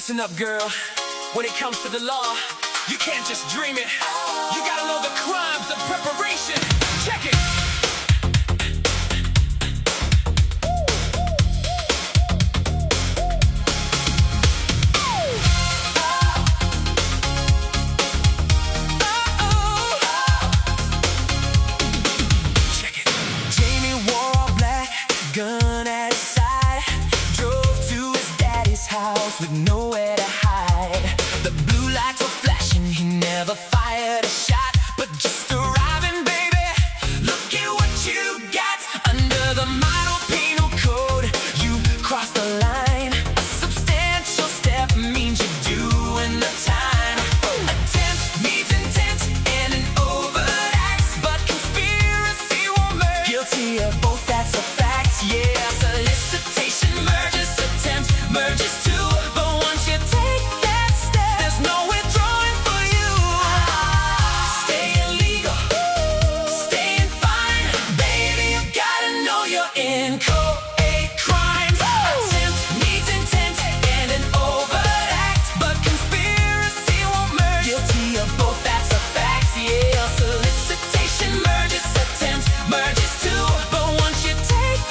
Listen up, girl. When it comes to the law, you can't just dream it. You gotta know the crimes of preparation. Check it. Gun at his side, drove to his daddy's house with nowhere to hide. The blue lights were flashing, he never fired a shot, but just arriving, baby, look at what you got. Under the model penal code, you crossed the line. A substantial step means you're doing the time. Attempt means intent and an overt act, but conspiracy won't merge. Guilty of both, that's a fact. Yeah, solicitation merges, attempt merges too. But once you take that step, there's no withdrawing for you. Staying legal, staying fine. Baby, you gotta know you're inchoate crimes. Attempt needs intent and an overt act, but conspiracy won't merge. Guilty of both, that's a fact. Yeah, solicitation merges, attempt merges too. But once you take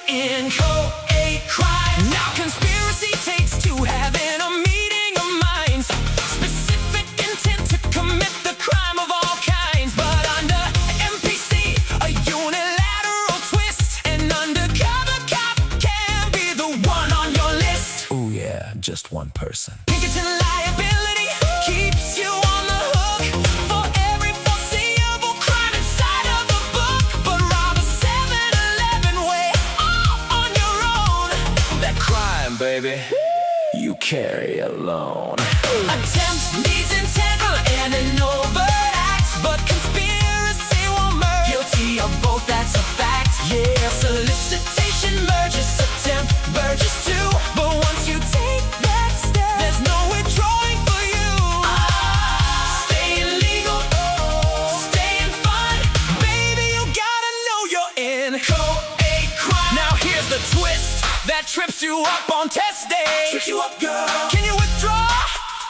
Inchoate crime. Now conspiracy takes two, having a meeting of minds, specific intent to commit the crime of all kinds. But under MPC, a unilateral twist, an undercover cop can be the one on your list. Oh yeah, just one person. Pinkerton liability keeps you on the hook for every foreseeable crime inside of the book. But rob a 7-Eleven way on your own. That crime, baby, you carry alone. Attempt needs intent and an overt act, but conspiracy won't merge. Guilty of both, that's a fact. Yeah, solicitation merges, attempt merges too. But once you take that step, there's no withdrawing for you. Staying legal, staying fine. Baby, you gotta know you're inchoate crime. Now here's the twist that trips you up on test day. Trips you up, girl. Can you withdraw?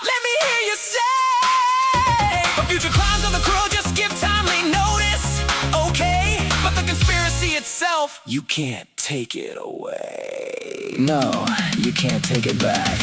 Let me hear you say. For future crimes of the crew, just give timely notice. Okay, but the conspiracy itself, you can't take it away. No, you can't take it back.